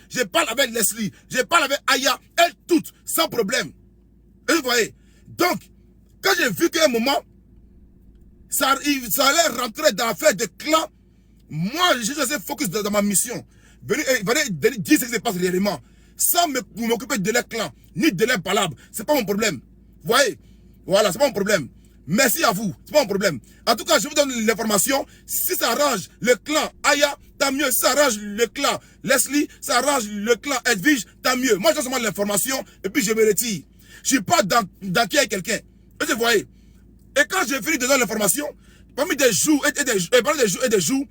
je parle avec Leslie, je parle avec Aya, elles toutes, sans problème. Et vous voyez. Donc, quand j'ai vu qu'à un moment, ça allait rentrer dans l'affaire de clan, moi, je suis assez focus dans ma mission. Venez dire ce qui se passe réellement. Sans m'occuper de leur clan, ni de leur palabre. C'est pas mon problème. Vous voyez? Voilà, c'est pas mon problème. Merci à vous, c'est pas mon problème. En tout cas, je vous donne l'information. Si ça arrange le clan Aya, tant mieux. Si ça arrange le clan Leslie, ça arrange le clan Edwige, tant mieux. Moi, j'ai seulement l'information et puis je me retire. Je suis pas dans qui est quelqu'un. Vous voyez? Et quand j'ai fini de donner l'information, parmi des jours et des jours,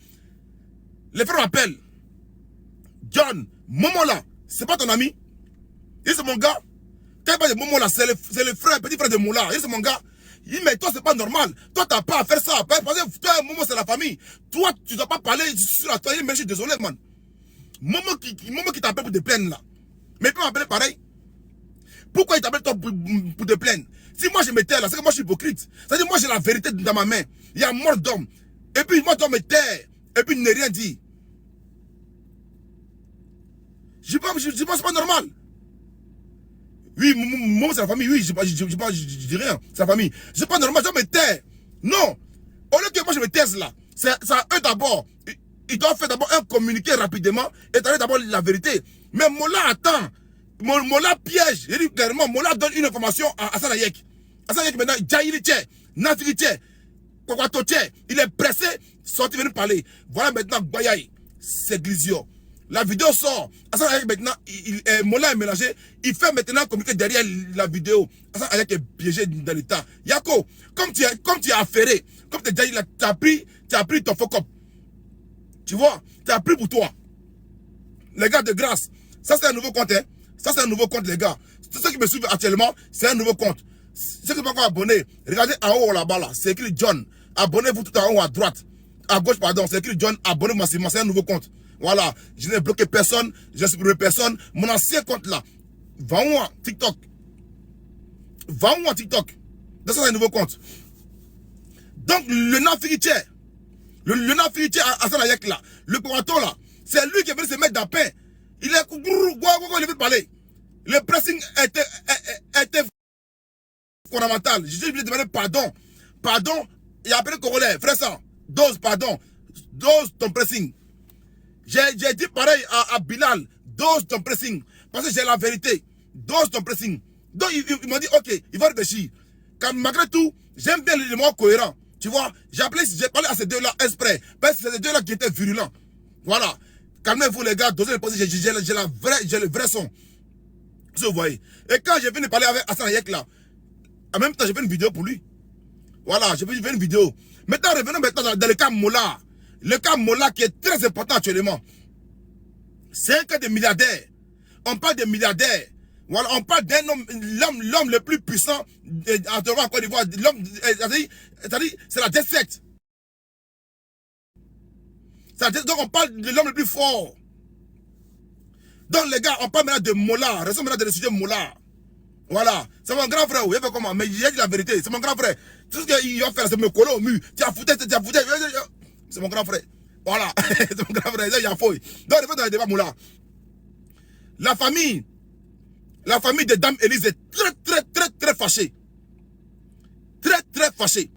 les frères m'appellent. John, Momo là, c'est pas ton ami? Il c'est mon gars. Quand il parle de Momo là, c'est le frère, petit frère de Moula. Il c'est mon gars. Il dit, mais toi, c'est pas normal. Toi, t'as pas à faire ça. Parce que toi, Momo, c'est la famille. Toi, tu dois pas parler sur la toile. Mais je suis désolé, man. Momo qui t'appelle pour te plaindre, là. Mais il peut m'appeler pareil. Pourquoi il t'appelle toi pour te plaindre? Si moi, je me tais là, c'est que moi, je suis hypocrite. C'est-à-dire, moi, j'ai la vérité dans ma main. Il y a mort d'homme. Et puis, moi, je dois me taire. Et puis, ne rien dire. Je pense que c'est pas normal. Oui, Momo, c'est la famille. Oui, je dis rien. C'est la famille. C'est pas normal, je dois me taire. Non. Au lieu que moi je me taise là, c'est à eux d'abord. Ils doivent faire d'abord un communiqué rapidement et donner d'abord la vérité. Mais Mola attend. Mola piège. Je dis clairement, Mola donne une information à Hassan Hayek. Hassan Hayek maintenant, Djaïli Tché, Nafili Tché, Kwakwato Tché. Il est pressé, sorti venir parler. Voilà maintenant Gbayaï. C'est Glizio. La vidéo sort. Hassan Hayek maintenant, Mola est mélangé. Il fait maintenant communiquer derrière la vidéo. Hassan Hayek est piégé dans l'état. Yako, comme tu es affairé, comme tu as pris ton focop. Tu vois, tu as pris pour toi. Les gars de grâce, ça c'est un nouveau compte. Hein? Ça c'est un nouveau compte, les gars. Tous ceux qui me suivent actuellement, c'est un nouveau compte. Ceux qui ne sont pas encore abonnés, regardez en haut là-bas là, c'est écrit John. Abonnez-vous tout en haut à droite. À gauche, pardon, c'est écrit John. Abonnez-vous massivement, c'est un nouveau compte. Voilà, je n'ai bloqué personne, je n'ai supprimé personne. Mon ancien compte là, va-moi TikTok. Va-moi TikTok. Ça c'est un nouveau compte. Donc le Nafiritier, le Nafiritier à Hassan Hayek là, le couraton là, c'est lui qui est venu se mettre dans pain. Il est venu parler. Le pressing était fondamental. Je lui ai demandé pardon. Pardon, il a appelé Congolais, frère ça. Dose, pardon. Dose ton pressing. J'ai dit pareil à Bilal, dose ton pressing. Parce que j'ai la vérité. Dose ton pressing. Donc ils m'ont dit, ok, il va réfléchir. Car malgré tout, j'aime bien les mots cohérents. Tu vois, j'ai parlé à ces deux-là exprès. Parce que c'est ces deux-là qui étaient virulents. Voilà. Calmez-vous les gars, dosez le pressing. J'ai le vrai son. Vous voyez. Et quand j'ai venu parler avec Hassan Hayek là, en même temps j'ai fait une vidéo pour lui. Voilà, j'ai fait une vidéo. Maintenant, revenons maintenant dans le cas Mola. Le cas Mola qui est très important actuellement. C'est un cas de milliardaire. On parle de milliardaire. Voilà, on parle d'un homme, l'homme le plus puissant en Côte d'Ivoire. L'homme, c'est-à-dire, c'est la défaite. Donc on parle de l'homme le plus fort. Donc les gars, on parle maintenant de Mola. Restons maintenant dans le sujet Mola. Voilà, c'est mon grand frère. Il fait comment? Mais j'ai dit la vérité, c'est mon grand frère. Tout ce qu'il va faire, c'est me coller au mur. Tu as foutu. C'est mon grand frère. Voilà, c'est mon grand frère. Il y a fouille. Donc, il fait dans le débat Moula. La famille de Dame Élise est très fâchée. Très fâchée.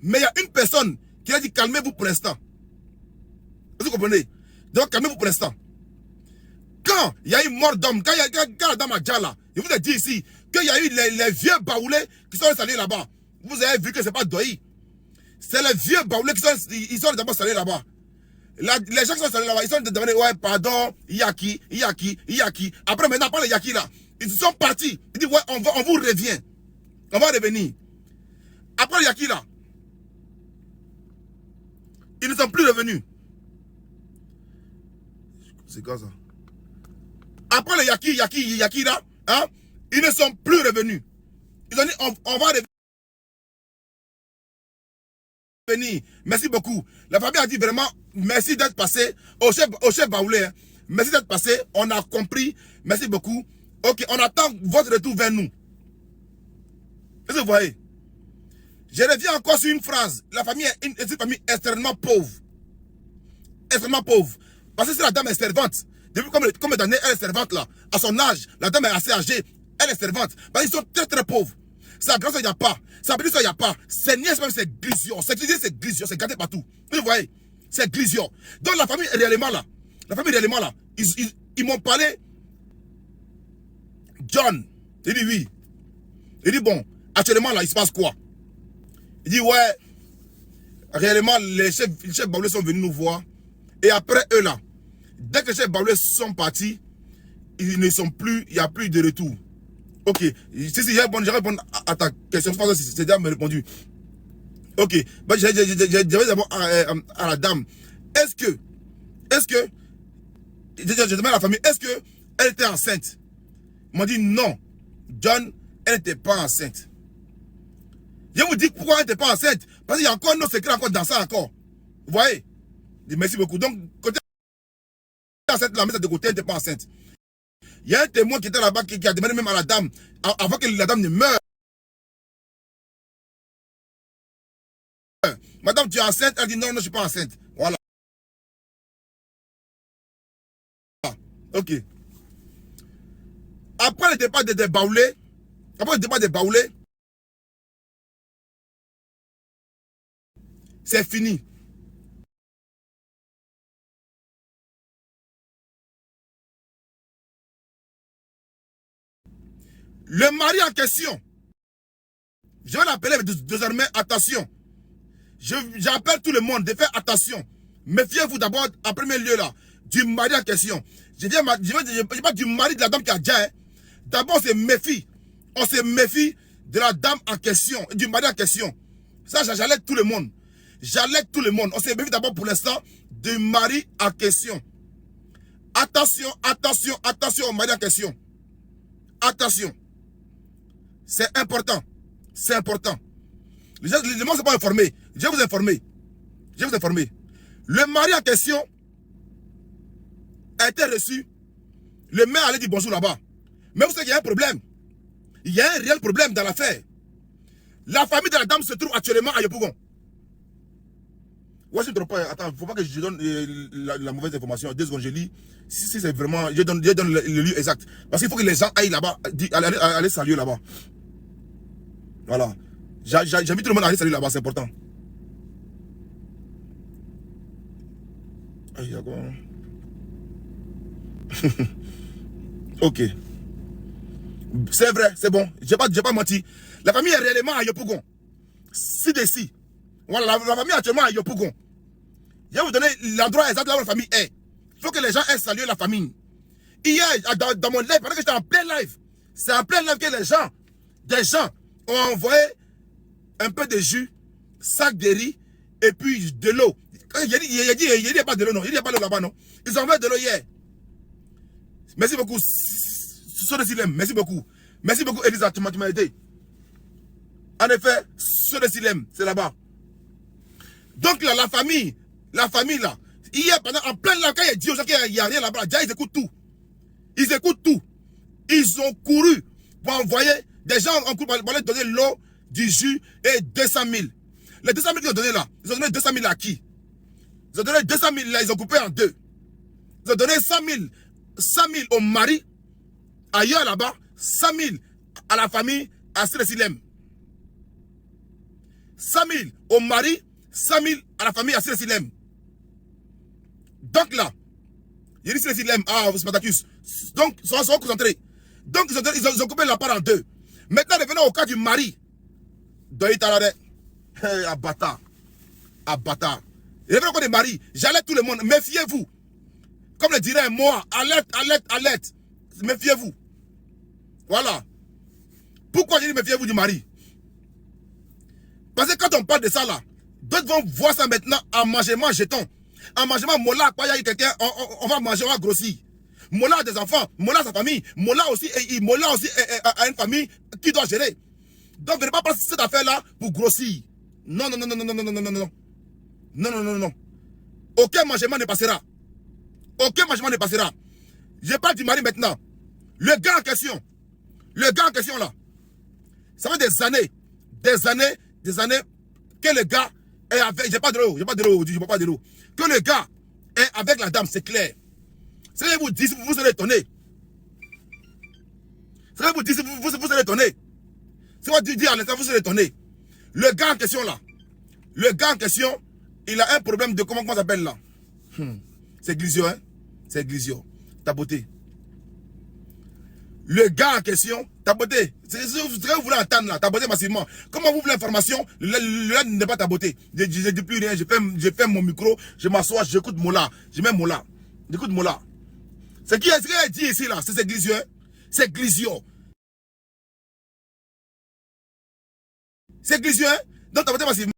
Mais il y a une personne qui a dit calmez-vous pour l'instant. Vous comprenez? Donc, calmez-vous pour l'instant. Quand il y a eu mort d'homme, quand la dame a déjà là, je vous ai dit ici qu'il y a eu les vieux baoulés qui sont installés là-bas. Vous avez vu que ce n'est pas Doï. C'est les vieux baoulés qui sont d'abord installés là-bas. Les gens qui sont installés là-bas, ils sont demandés, ouais, pardon, Yaki. Après, maintenant, pas les Yaki là. Ils sont partis. Ils disent, ouais, on vous revient. On va revenir. Après les Yaki là, ils ne sont plus revenus. C'est quoi ça? Après les Yaki là, hein, ils ne sont plus revenus. Ils ont dit, on va revenir. Merci beaucoup. La famille a dit vraiment, merci d'être passé au chef Baoulé. Hein. Merci d'être passé, on a compris. Merci beaucoup. Ok, on attend votre retour vers nous. Est-ce que vous voyez? Je reviens encore sur une phrase. La famille est une famille extrêmement pauvre. Extrêmement pauvre. Parce que si la dame est servante, Depuis combien d'années elle est servante là? À son âge, la dame est assez âgée, elle est servante. Parce qu'ils sont très très pauvres. Sa grand-soeur, il n'y a pas. Sa petite soeur, il n'y a pas. Ses nièces, même, c'est glisio. C'est glisio, c'est gardé partout. Vous voyez? C'est glisio. Donc la famille, réellement là, ils m'ont parlé. John, il dit oui. Il dit bon, actuellement là, il se passe quoi? Il dit ouais, réellement, les chefs Baoulé sont venus nous voir. Et après eux là, dès que les chefs Baoulé sont partis, ils ne sont plus, il n'y a plus de retour. Ok, si je réponds à ta question, je pense que c'est déjà répondu. Ok, bah, j'avais d'abord à la dame, est-ce que, je demande à la famille, est-ce que elle était enceinte? Ils m'ont dit non, John, elle n'était pas enceinte. Je vous dis pourquoi elle n'était pas enceinte, parce qu'il y a encore un autre secret encore dans ça encore. Vous voyez? Merci beaucoup. Donc, côté enceinte, la mise de côté, elle n'était pas enceinte. Il y a un témoin qui était là-bas qui a demandé même à la dame, avant que la dame ne meure. Madame, tu es enceinte? Elle dit non, non, je ne suis pas enceinte. Voilà. Ok. Après le départ des Baoulés, c'est fini. Le mari en question, je vais l'appeler désormais, attention. J'appelle tout le monde de faire attention. Méfiez-vous d'abord, en premier lieu là, du mari en question. Je dis pas du mari de la dame qui a déjà. Hein. D'abord, on se méfie. On se méfie de la dame en question, du mari en question. Ça, j'alerte tout le monde. J'alerte tout le monde. On se méfie d'abord pour l'instant du mari en question. Attention, attention, attention au mari en question. Attention. C'est important. C'est important. Les gens ne sont pas informés. Je vais vous informer. Je vais vous informer. Le mari en question a été reçu. Le maire allait dire bonjour là-bas. Mais vous savez qu'il y a un problème. Il y a un réel problème dans l'affaire. La famille de la dame se trouve actuellement à Yopougon. Ouais, je ne trompe pas. Attends, il ne faut pas que je donne la mauvaise information. 2 secondes, je lis. Si c'est vraiment. Je donne le lieu exact. Parce qu'il faut que les gens aillent là-bas, aller saluer là-bas. Voilà. J'invite tout le monde à aller saluer là-bas, c'est important. Aïe, d'accord. Ok. C'est vrai, c'est bon. J'ai pas menti. La famille est réellement à Yopougon. Si de si. Voilà, la famille est actuellement à Yopougon. Je vais vous donner l'endroit exact là où la famille est. Il faut que les gens aient salué la famille. Hier, dans mon live, pendant que j'étais en plein live, c'est en plein live que des gens ont envoyé un peu de jus, sac de riz et puis de l'eau. Il n'y a pas de l'eau, non. Il n'y a pas de l'eau là-bas, non. Ils ont envoyé de l'eau hier. Merci beaucoup. Merci beaucoup. Merci beaucoup, Elisa, tu m'as aidé. En effet, Silem, c'est là-bas. Donc là, la famille là, hier, en plein là, quand il dit aux gens qu'il n'y a rien là-bas, déjà ils écoutent tout. Ils écoutent tout. Ils ont couru pour envoyer des gens en cours pour leur donner l'eau, du jus et 200 000. Les 200 000 qu'ils ont donné là, ils ont donné 200 000 à qui? Ils ont donné 200 000 là, ils ont coupé en deux. Ils ont donné 100 000 au mari, ailleurs là-bas, 100 000 à la famille, à Silem. 100 000 au mari, 100 000 à la famille, à Silem. Donc là, il dit Silem, vous Spartacus. Donc, ils sont concentrés. Donc, ils ont coupé la part en deux. Maintenant, revenons au cas du mari. Doïtarade. Abata. Revenons au cas du mari. J'alerte tout le monde. Méfiez-vous. Comme le dirait moi, alerte. Méfiez-vous. Voilà. Pourquoi je dis méfiez-vous du mari? Parce que quand on parle de ça là, d'autres vont voir ça maintenant en mangement jeton. En mangement Mola, il y a quelqu'un, on va manger, on va grossir. Mola a des enfants, Mola a sa famille, Mola aussi a une famille qui doit gérer. Donc venez pas passer cette affaire-là pour grossir. Non. Aucun mangement ne passera. Je parle du mari maintenant. Le gars en question là, ça fait des années que le gars est avec, j'ai pas de l'eau, que le gars est avec la dame, c'est clair. Ce que je vous dis, vous serez étonné. Ce que je vous dis, vous serez étonné. Ce que je dis à l'instant, vous serez étonné. Le gars en question là, il a un problème de comment ça s'appelle là. C'est Glisio, hein? C'est Glisio. Ta beauté. Le gars en question, ta beauté. C'est ce que vous voulez entendre là, ta beauté massivement. Comment vous voulez l'information? Le là n'est pas ta beauté. Je ne dis plus rien, je fais mon micro, je m'assois, j'écoute Mola. Je mets Mola. J'écoute Mola. Ce qu'il a dit ici là, c'est Glisio, hein? C'est Glisio. C'est Glisio, hein? Donc ta beauté massivement.